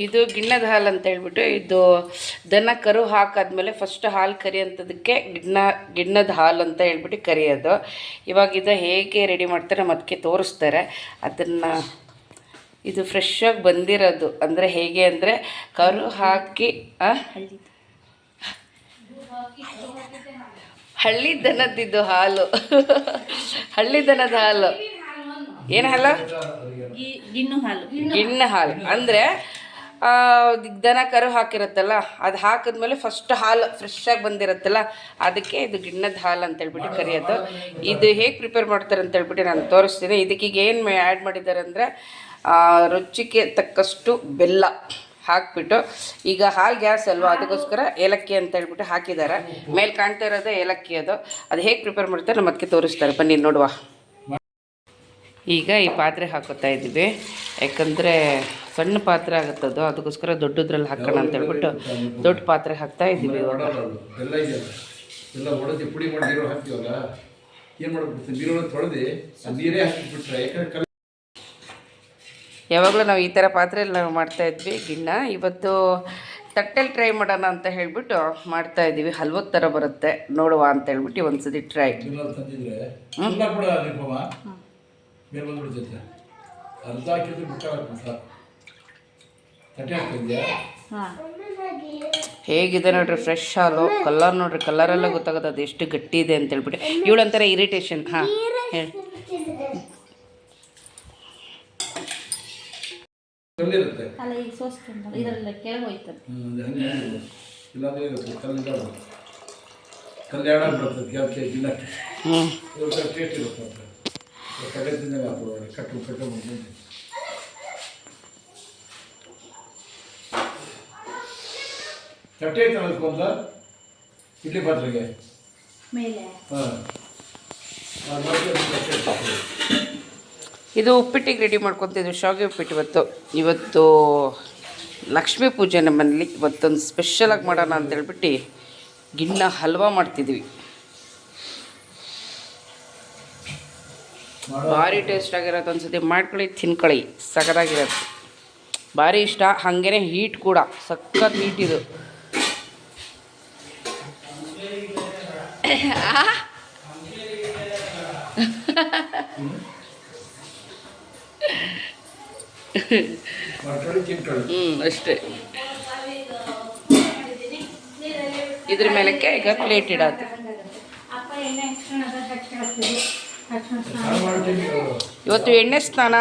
ಇದು ಗಿಣ್ಣದ ಹಾಲು ಅಂತ ಹೇಳ್ಬಿಟ್ಟು ಇದು ದನ ಕರು ಹಾಕಾದ್ಮೇಲೆ ಫಸ್ಟ್ ಹಾಲು ಕರಿಯೋಂಥದಕ್ಕೆ ಗಿಣ್ಣದ ಹಾಲು ಅಂತ ಹೇಳ್ಬಿಟ್ಟು ಕರಿಯೋದು. ಇವಾಗ ಇದು ಹೇಗೆ ರೆಡಿ ಮಾಡ್ತಾರೆ ಅದಕ್ಕೆ ತೋರಿಸ್ತಾರೆ. ಅದನ್ನು ಇದು ಫ್ರೆಶ್ ಆಗಿ ಬಂದಿರೋದು ಅಂದರೆ ಹೇಗೆ ಅಂದರೆ ಕರು ಹಾಕಿ ಹಳ್ಳಿ ದನದಿದ್ದು ಹಾಲು ಹಳ್ಳಿ ದನದ ಹಾಲು ಏನು ಹಾಲು? ಗಿಣ್ಣು ಹಾಲು ಅಂದರೆ ದನ ಕರು ಹಾಕಿರುತ್ತಲ್ಲ ಅದು ಹಾಕಿದ್ಮೇಲೆ ಫಸ್ಟ್ ಹಾಲು ಫ್ರೆಶ್ ಆಗಿ ಬಂದಿರುತ್ತಲ್ಲ ಅದಕ್ಕೆ ಇದು ಗಿಣ್ಣದ ಹಾಲು ಅಂತ ಹೇಳ್ಬಿಟ್ಟು ಕರೆಯೋದು. ಇದು ಹೇಗೆ ಪ್ರಿಪೇರ್ ಮಾಡ್ತಾರೆ ಅಂತ ಹೇಳ್ಬಿಟ್ಟು ನಾನು ತೋರಿಸ್ತೀನಿ. ಇದಕ್ಕೀಗ ಏನು ಆ್ಯಡ್ ಮಾಡಿದ್ದಾರೆ ಅಂದರೆ ರುಚಿಗೆ ತಕ್ಕಷ್ಟು ಬೆಲ್ಲ ಹಾಕಿಬಿಟ್ಟು, ಈಗ ಹಾಲು ಗ್ಯಾಸ್ ಅಲ್ವಾ ಅದಕ್ಕೋಸ್ಕರ ಏಲಕ್ಕಿ ಅಂತ ಹೇಳ್ಬಿಟ್ಟು ಹಾಕಿದ್ದಾರೆ. ಮೇಲೆ ಕಾಣ್ತಾ ಇರೋದೇ ಏಲಕ್ಕಿ. ಅದು ಹೇಗೆ ಪ್ರಿಪೇರ್ ಮಾಡ್ತಾರೆ ನಮ್ಮ ಅದಕ್ಕೆ ತೋರಿಸ್ತಾರೆ, ಬನ್ನಿ ನೋಡುವ. ಈಗ ಈ ಪಾತ್ರೆ ಹಾಕೋತಾ ಇದ್ದೀವಿ, ಯಾಕಂದರೆ ಸಣ್ಣ ಪಾತ್ರೆ ಆಗುತ್ತದು, ಅದಕ್ಕೋಸ್ಕರ ದೊಡ್ಡದ್ರಲ್ಲಿ ಹಾಕೋಣ ಅಂತ ಹೇಳ್ಬಿಟ್ಟು ದೊಡ್ಡ ಪಾತ್ರೆ ಹಾಕ್ತಾ ಇದ್ದೀವಿ. ಇವಾಗ ಯಾವಾಗಲೂ ನಾವು ಈ ಥರ ಪಾತ್ರೆಯಲ್ಲಿ ನಾವು ಮಾಡ್ತಾಯಿದ್ವಿ ಗಿಣ್ಣ. ಇವತ್ತು ತಟ್ಟೆಲಿ ಟ್ರೈ ಮಾಡೋಣ ಅಂತ ಹೇಳ್ಬಿಟ್ಟು ಮಾಡ್ತಾಯಿದ್ದೀವಿ. ಹಲ್ವದ ಥರ ಬರುತ್ತೆ, ನೋಡುವ ಅಂತ ಹೇಳ್ಬಿಟ್ಟು ಒಂದ್ಸತಿ ಟ್ರೈ. ಹೇಗಿದೆ ನೋಡ್ರಿ ಫ್ರೆಶ್ ಹಾಲು. ಕಲರ್ ನೋಡ್ರಿ, ಕಲರೆಲ್ಲ ಗೊತ್ತಾಗೋದು ಅದು ಎಷ್ಟು ಗಟ್ಟಿ ಇದೆ ಅಂತ ಹೇಳ್ಬಿಟ್ಟು. ಇವಳಂತಾರೆ ಇರಿಟೇಷನ್. ಹಾಂ ಹೇಳಿ. ಇಡ್ಲಿ ಪಾತ್ರೆಗೆ ಇದು ಉಪ್ಪಿಟ್ಟಿಗೆ ರೆಡಿ ಮಾಡ್ಕೊತಿದ್ವಿ, ಶಾವಿಗೆ ಉಪ್ಪಿಟ್ಟು. ಇವತ್ತು ಲಕ್ಷ್ಮೀ ಪೂಜೆ ನಮ್ಮನೇಲಿ. ಇವತ್ತೊಂದು ಸ್ಪೆಷಲಾಗಿ ಮಾಡೋಣ ಅಂತ ಹೇಳ್ಬಿಟ್ಟು ಗಿಣ್ಣ ಹಲ್ವಾ ಮಾಡ್ತಿದ್ವಿ. ಭಾರಿ ಟೇಸ್ಟ್ ಆಗಿರೋದು. ಒಂದ್ಸತಿ ಮಾಡ್ಕೊಳ್ಳಿ, ತಿನ್ಕೊಳ್ಳಿ, ಸಖತ್ತಾಗಿರೋದು. ಭಾರಿ ಇಷ್ಟ. ಹಾಗೇ ಹೀಟ್ ಕೂಡ ಸಖತ್ ಹೀಟ್ ಇದು. ಅಷ್ಟೇ. ಇದ್ರ ಮೇಲಕ್ಕೆ ಈಗ ಪ್ಲೇಟ್ ಇಡೋದು. ಇವತ್ತು ಎಣ್ಣೆ ಸ್ನಾನ.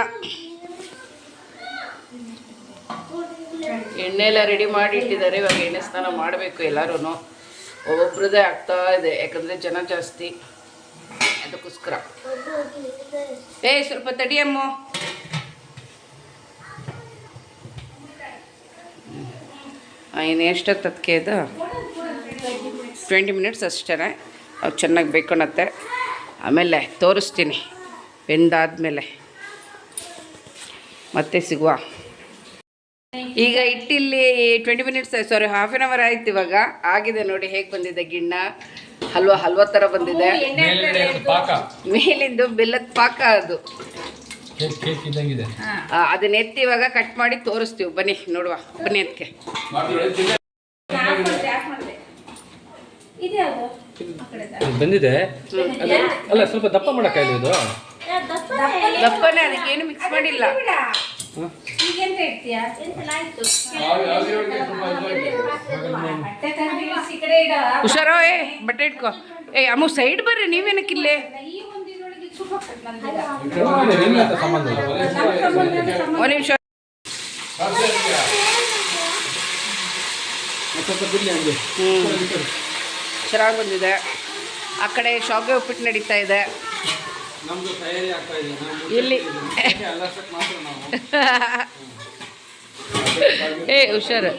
ಎಣ್ಣೆ ಎಲ್ಲ ರೆಡಿ ಮಾಡಿ ಇಟ್ಟಿದ್ದಾರೆ. ಇವಾಗ ಎಣ್ಣೆ ಸ್ನಾನ ಮಾಡಬೇಕು ಎಲ್ಲರೂ. ಒಬ್ಬೊಬ್ರದ್ದೇ ಆಗ್ತಾ ಇದೆ, ಯಾಕಂದರೆ ಜನ ಜಾಸ್ತಿ, ಅದಕ್ಕೋಸ್ಕರ. ಸ್ವಲ್ಪ ತಡಿಯಮ್ಮ. ಇನ್ನು ಎಷ್ಟೊತ್ತು ಅದಕ್ಕೆ ಇದು 20 ಮಿನಿಟ್ಸ್ ಅಷ್ಟೇ. ಅವು ಚೆನ್ನಾಗಿ ಬೇಕೊಳತ್ತೆ. ಆಮೇಲೆ ತೋರಿಸ್ತೀನಿ ಬೆಂದಾದ್ಮೇಲೆ. ಮತ್ತೆ ಸಿಗುವ. ಈಗ ಇಟ್ಟಿಲ್ಲಿ 20 minutes, sorry half an hour ಆಯ್ತು. ಇವಾಗ ಆಗಿದೆ ನೋಡಿ ಹೇಗೆ ಬಂದಿದೆ ಗಿಣ್ಣ. ಹಲ್ವಾ ಥರ ಬಂದಿದೆ. ಮೇಲಿಂದು ಬೆಲ್ಲದ ಪಾಕ ಅದು. ಅದನ್ನ ಎತ್ತಿ ಇವಾಗ ಕಟ್ ಮಾಡಿ ತೋರಿಸ್ತೀವಿ. ಬನ್ನಿ ನೋಡುವ, ಬನ್ನಿ ಅದಕ್ಕೆ. ಬಂದಿದೆ ಅಲ್ಲ, ಸ್ವಲ್ಪ ದಪ್ಪ ಮಾಡೋಕ್ಕಾಗಲಿ. ಇದು ದಪ್ಪನೇ, ಅದಕ್ಕೇನು ಮಿಕ್ಸ್ ಮಾಡಿಲ್ಲ. ಹುಷಾರೋ. ಬಟ್ಟೆ ಇಟ್ಕೋ. ಅಮ್ಮ ಸೈಡ್ ಬರ್ರಿ, ನೀವೇನಕ್ಕಿಲ್ಲೇ. ಒಂದು ನಿಮಿಷ. ಚೆನ್ನಾಗಿ ಬಂದಿದೆ. ಆ ಕಡೆ ಶಾವಿಗೆ ಉಪ್ಪಿಟ್ಟು ನಡೀತಾ ಇದೆ. ಇಲ್ಲಿ ಹುಷಾರು.